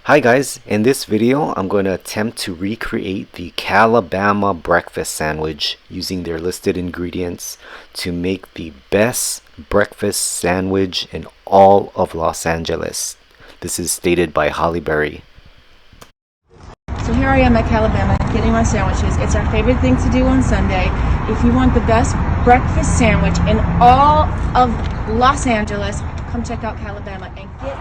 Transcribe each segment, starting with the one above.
Hi guys, in this video I'm going to attempt to recreate the Calabama breakfast sandwich using their listed ingredients to make the best breakfast sandwich in all of Los Angeles. This is stated by Halle Berry. So here I am at Calabama getting my sandwiches. It's our favorite thing to do on Sunday. If you want the best breakfast sandwich in all of Los Angeles, come check out Calabama and get...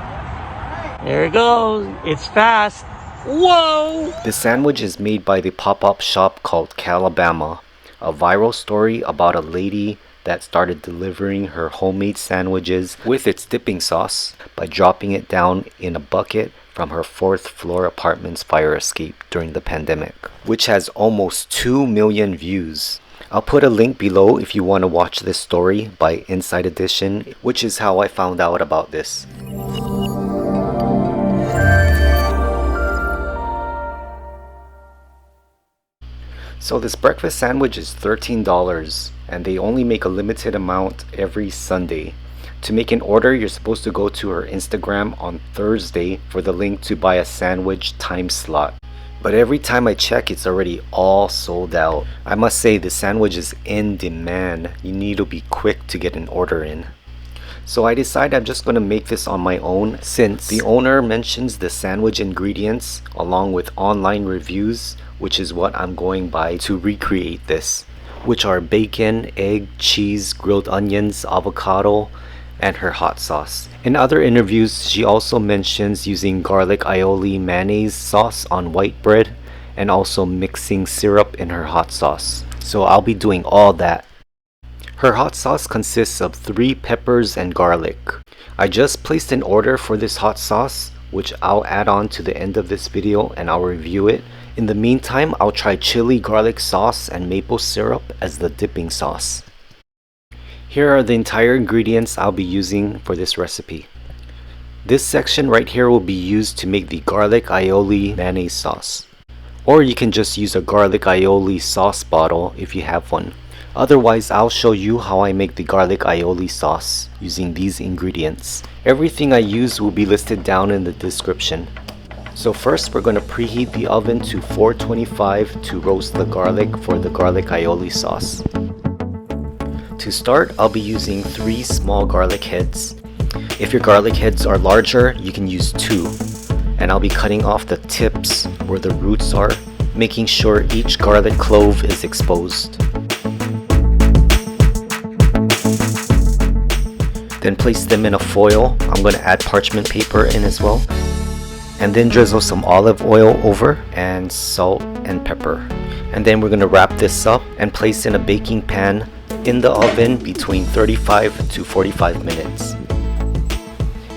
There it goes. It's fast. Whoa! The sandwich is made by the pop-up shop called Calabama, a viral story about a lady that started delivering her homemade sandwiches with its dipping sauce by dropping it down in a bucket from her 4th floor apartment's fire escape during the pandemic, which has almost 2 million views. I'll put a link below if you want to watch this story by Inside Edition, which is how I found out about this. So this breakfast sandwich is $13 and they only make a limited amount every Sunday. To make an order, you're supposed to go to her Instagram on Thursday for the link to buy a sandwich time slot. But every time I check, it's already all sold out. I must say the sandwich is in demand. You need to be quick to get an order in. So I decided I'm just going to make this on my own since the owner mentions the sandwich ingredients along with online reviews, which is what I'm going by to recreate this, which are bacon, egg, cheese, grilled onions, avocado, and her hot sauce. In other interviews, she also mentions using garlic aioli mayonnaise sauce on white bread and also mixing syrup in her hot sauce. So I'll be doing all that. Her hot sauce consists of 3 peppers and garlic. I just placed an order for this hot sauce, which I'll add on to the end of this video and I'll review it. In the meantime, I'll try chili garlic sauce and maple syrup as the dipping sauce. Here are the entire ingredients I'll be using for this recipe. This section right here will be used to make the garlic aioli mayonnaise sauce. Or you can just use a garlic aioli sauce bottle if you have one. Otherwise, I'll show you how I make the garlic aioli sauce using these ingredients. Everything I use will be listed down in the description. So first, we're going to preheat the oven to 425 to roast the garlic for the garlic aioli sauce. To start, I'll be using 3 small garlic heads. If your garlic heads are larger, you can use 2. And I'll be cutting off the tips where the roots are, making sure each garlic clove is exposed. Then place them in a foil. I'm going to add parchment paper in as well. And then drizzle some olive oil over and salt and pepper. And then we're going to wrap this up and place in a baking pan in the oven between 35 to 45 minutes.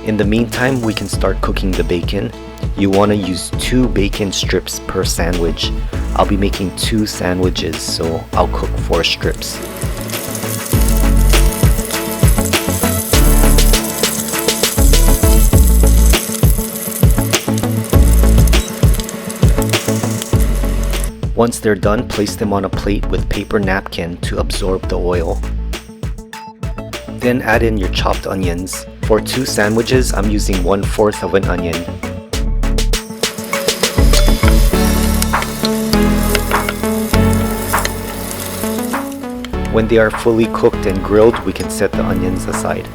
In the meantime, we can start cooking the bacon. You want to use 2 bacon strips per sandwich. I'll be making 2 sandwiches, so I'll cook 4 strips. Once they're done, place them on a plate with paper napkin to absorb the oil. Then add in your chopped onions. For 2 sandwiches, I'm using 1/4 of an onion. When they are fully cooked and grilled, we can set the onions aside.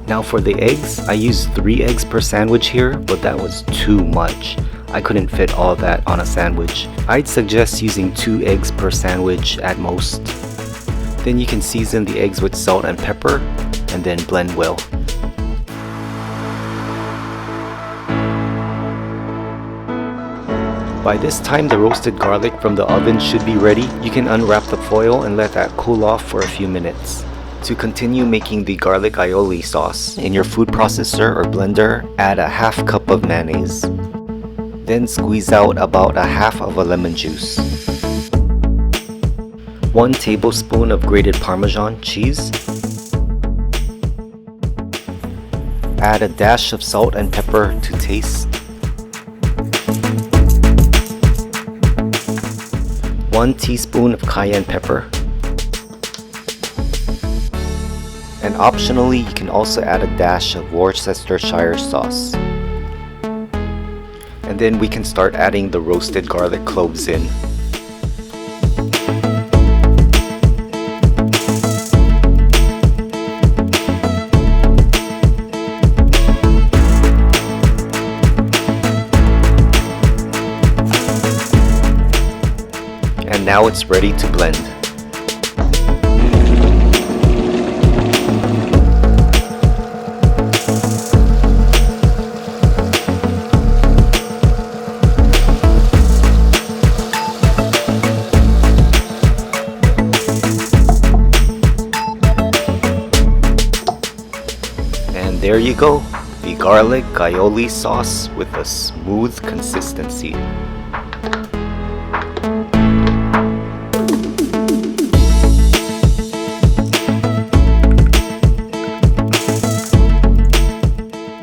Now for the eggs, I used 3 eggs per sandwich here, but that was too much. I couldn't fit all that on a sandwich. I'd suggest using 2 eggs per sandwich at most. Then you can season the eggs with salt and pepper, and then blend well. By this time, the roasted garlic from the oven should be ready. You can unwrap the foil and let that cool off for a few minutes. To continue making the garlic aioli sauce, in your food processor or blender, add a 1/2 cup of mayonnaise. Then squeeze out about a 1/2 of a lemon juice. 1 tablespoon of grated Parmesan cheese. Add a dash of salt and pepper to taste. 1 teaspoon of cayenne pepper. And optionally, you can also add a dash of Worcestershire sauce. And then we can start adding the roasted garlic cloves in. And now it's ready to blend. And there you go, the garlic aioli sauce with a smooth consistency.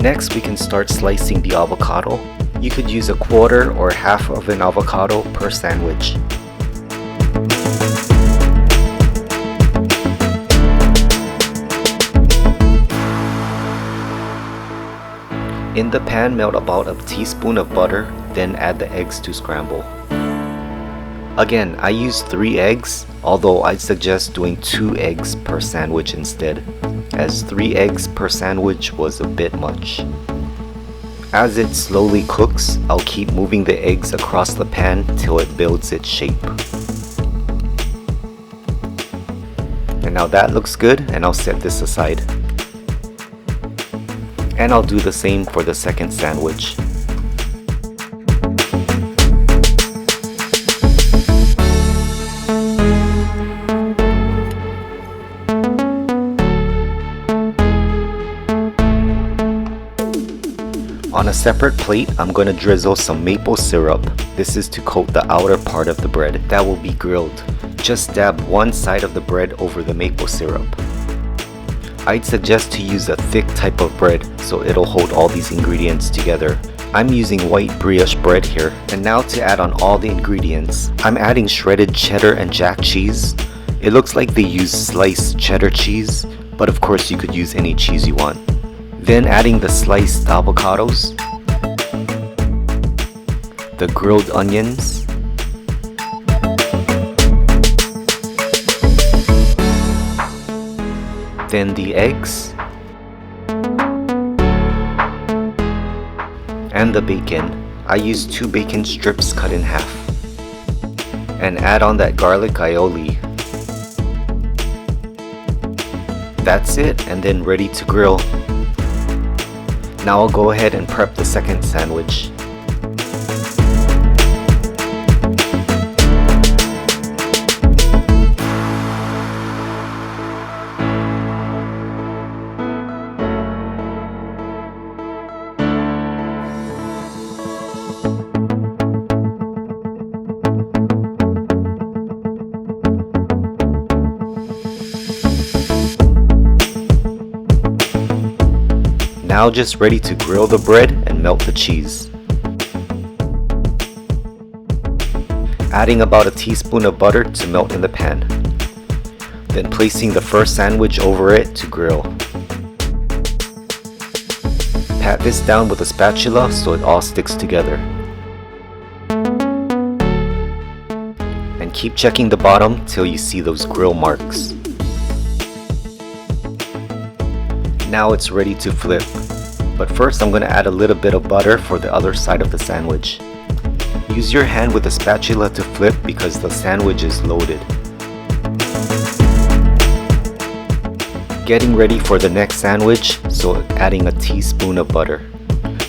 Next, we can start slicing the avocado. You could use a quarter or half of an avocado per sandwich. In the pan, melt about a teaspoon of butter, then add the eggs to scramble. Again, I use 3 eggs, although I'd suggest doing 2 eggs per sandwich instead, as 3 eggs per sandwich was a bit much. As it slowly cooks, I'll keep moving the eggs across the pan till it builds its shape. And now that looks good, and I'll set this aside. And I'll do the same for the second sandwich. On a separate plate, I'm going to drizzle some maple syrup. This is to coat the outer part of the bread that will be grilled. Just dab one side of the bread over the maple syrup. I'd suggest to use a thick type of bread so it'll hold all these ingredients together. I'm using white brioche bread here. And now to add on all the ingredients, I'm adding shredded cheddar and jack cheese. It looks like they use sliced cheddar cheese, but of course you could use any cheese you want. Then adding the sliced avocados, the grilled onions, then the eggs, and the bacon. I used 2 bacon strips cut in half. And add on that garlic aioli. That's it, and then ready to grill. Now I'll go ahead and prep the second sandwich. Now just ready to grill the bread and melt the cheese. Adding about a teaspoon of butter to melt in the pan. Then placing the first sandwich over it to grill. Pat this down with a spatula so it all sticks together. And keep checking the bottom till you see those grill marks. Now it's ready to flip. But first I'm going to add a little bit of butter for the other side of the sandwich. Use your hand with a spatula to flip because the sandwich is loaded. Getting ready for the next sandwich, so adding a teaspoon of butter.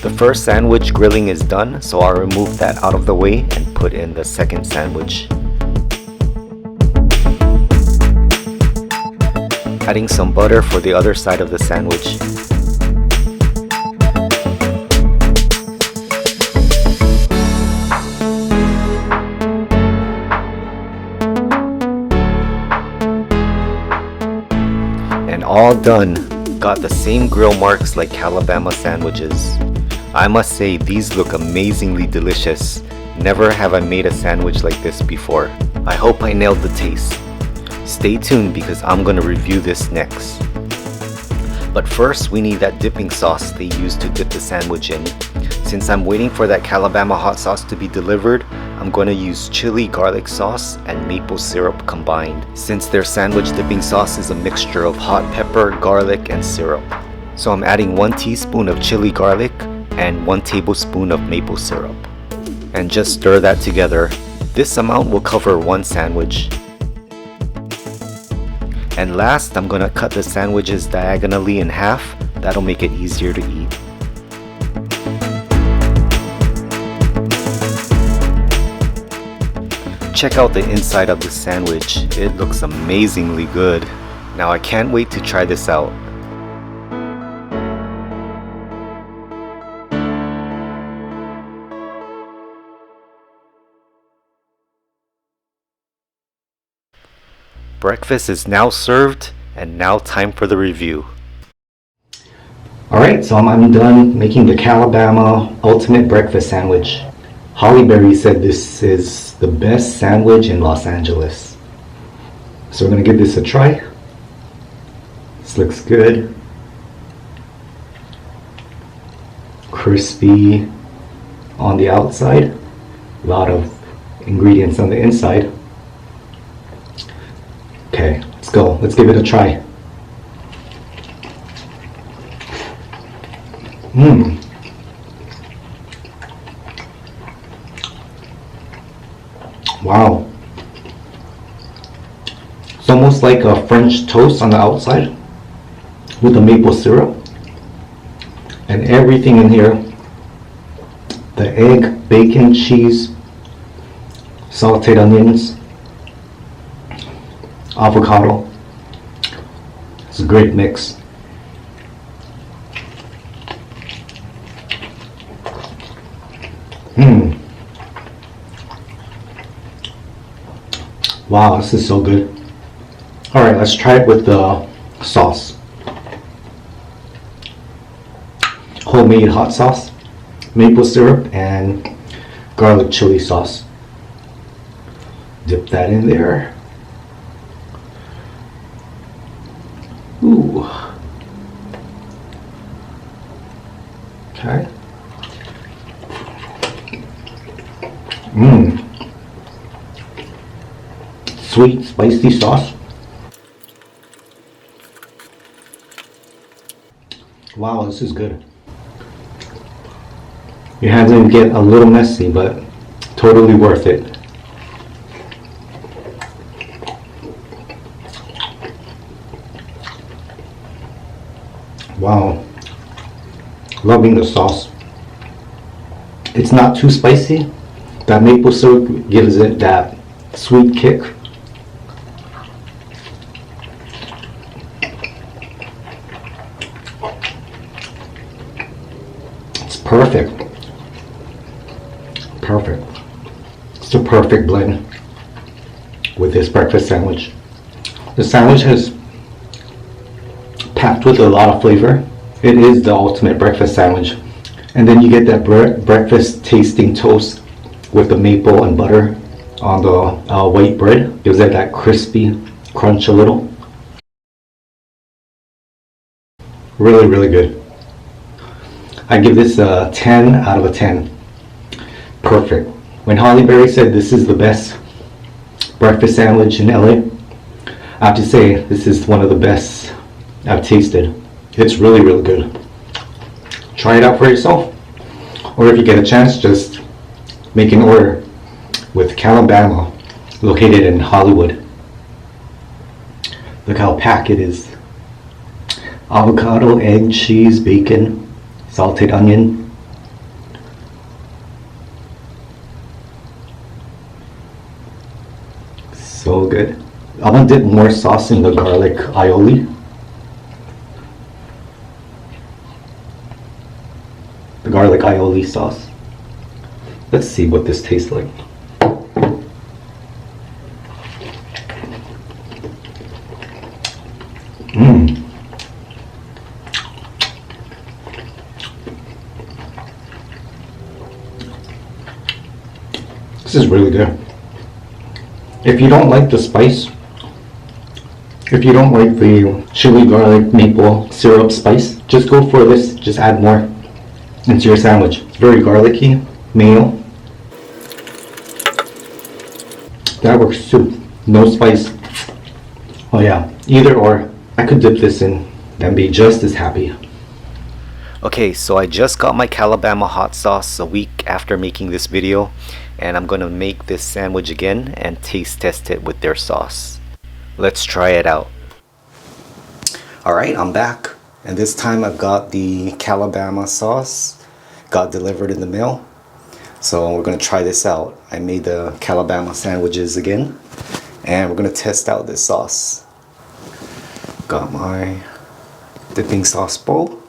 The first sandwich grilling is done, so I'll remove that out of the way and put in the second sandwich. Adding some butter for the other side of the sandwich. All done. Got the same grill marks like Calabama sandwiches. I must say these look amazingly delicious. Never have I made a sandwich like this before. I hope I nailed the taste. Stay tuned because I'm gonna review this next. But first, we need that dipping sauce they use to dip the sandwich in. Since I'm waiting for that Calabama hot sauce to be delivered, I'm going to use chili garlic sauce and maple syrup combined, since their sandwich dipping sauce is a mixture of hot pepper, garlic, and syrup. So I'm adding 1 teaspoon of chili garlic and 1 tablespoon of maple syrup. And just stir that together. This amount will cover 1 sandwich. And last, I'm gonna cut the sandwiches diagonally in half. That'll make it easier to eat. Check out the inside of the sandwich. It looks amazingly good. Now I can't wait to try this out. Breakfast is now served, and now time for the review. Alright, so I'm done making the Calabama Ultimate Breakfast Sandwich. Halle Berry said this is the best sandwich in Los Angeles. So we're going to give this a try. This looks good. Crispy on the outside. A lot of ingredients on the inside. Okay, let's go. Let's give it a try. Wow. It's almost like a French toast on the outside with the maple syrup. And everything in here. The egg, bacon, cheese, sauteed onions, avocado. It's a great mix. Wow, this is so good. Alright, let's try it with the sauce. Homemade hot sauce, maple syrup, and garlic chili sauce. Dip that in there. Ooh. Okay. Sweet, spicy sauce. Wow, this is good. Your hands can get a little messy, but totally worth it. Wow. Loving the sauce. It's not too spicy. That maple syrup gives it that sweet kick. It's perfect. Perfect. It's a perfect blend with this breakfast sandwich. The sandwich is packed with a lot of flavor. It is the ultimate breakfast sandwich. And then you get that breakfast tasting toast with the maple and butter on the white bread. Gives it that crispy crunch a little. Really, really good. I give this a 10 out of a 10. Perfect. When Halle Berry said this is the best breakfast sandwich in LA, I have to say this is one of the best I've tasted. It's really, really good. Try it out for yourself, or if you get a chance, just make an order with Calabama, located in Hollywood. Look how packed it is. Avocado, egg, cheese, bacon, sauteed onion. So good. I'm gonna dip more sauce in the garlic aioli. The garlic aioli sauce. Let's see what this tastes like. This is really good. If you don't like the spice, If you don't like the chili garlic maple syrup spice, just go for this. Just add more into your sandwich. It's very garlicky, mayo. That works too. No spice. Oh yeah, either or. I could dip this in and be just as happy. Okay, so I just got my Calabama hot sauce a week after making this video, and I'm gonna make this sandwich again and taste test it with their sauce. Let's try it out. Alright, I'm back, and this time I've got the Calabama sauce. Got delivered in the mail. So we're gonna try this out. I made the Calabama sandwiches again, and we're gonna test out this sauce. Got my dipping sauce bowl.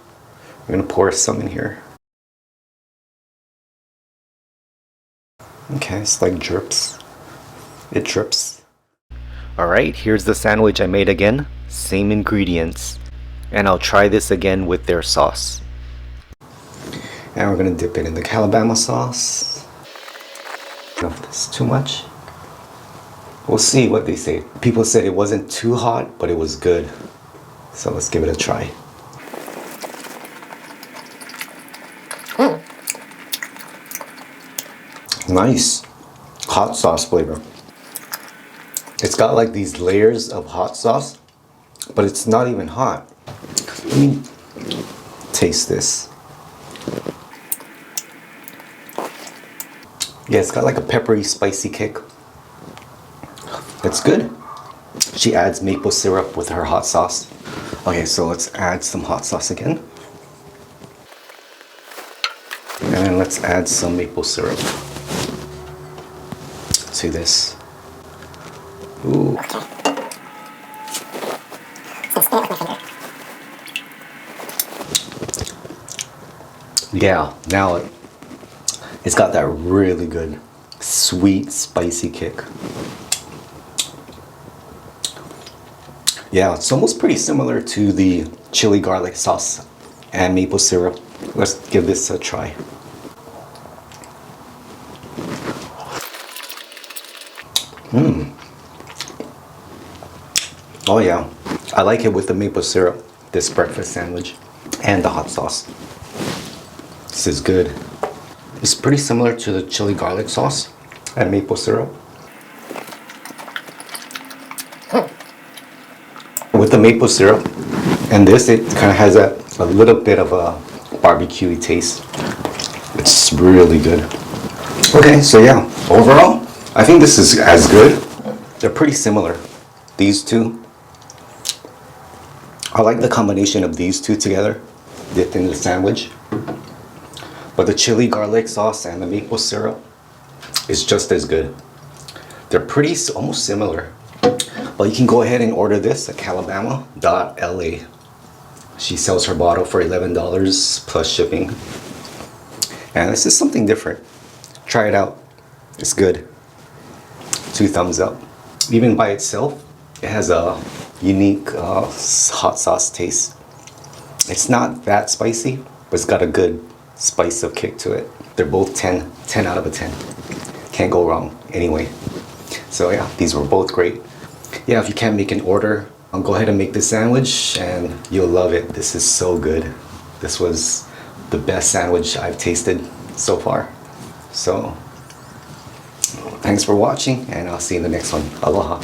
I'm gonna pour some in here. Okay, it's like drips. It drips. Alright, here's the sandwich I made again. Same ingredients. And I'll try this again with their sauce. And we're gonna dip it in the Calabama sauce. I don't know if this is too much. We'll see what they say. People said it wasn't too hot, but it was good. So let's give it a try. Nice hot sauce flavor. It's got like these layers of hot sauce, but it's not even hot. Let me taste this. Yeah, it's got like a peppery, spicy kick. It's good. She adds maple syrup with her hot sauce. Okay, so let's add some hot sauce again. And then let's add some maple syrup to this. Ooh. Yeah, now it's got that really good sweet spicy kick. Yeah, it's almost pretty similar to the chili garlic sauce and maple syrup. Let's give this a try. Oh yeah, I like it with the maple syrup, this breakfast sandwich, and the hot sauce. This is good. It's pretty similar to the chili garlic sauce and maple syrup. With the maple syrup and this, it kind of has a little bit of a barbecue taste. It's really good. Okay, so yeah, overall, I think this is as good. They're pretty similar, these two. I like the combination of these two together, dipped in the sandwich. But the chili garlic sauce and the maple syrup is just as good. They're pretty almost similar. But you can go ahead and order this at calabama.la. She sells her bottle for $11 plus shipping. And this is something different. Try it out. It's good. 2 thumbs up. Even by itself, it has a unique hot sauce taste. It's not that spicy, but it's got a good spice of kick to it. They're both 10 out of a 10. Can't go wrong anyway. So yeah, these were both great. Yeah, if you can't make an order, go ahead and make this sandwich and you'll love it. This is so good. This was the best sandwich I've tasted so far. So thanks for watching, and I'll see you in the next one. Aloha.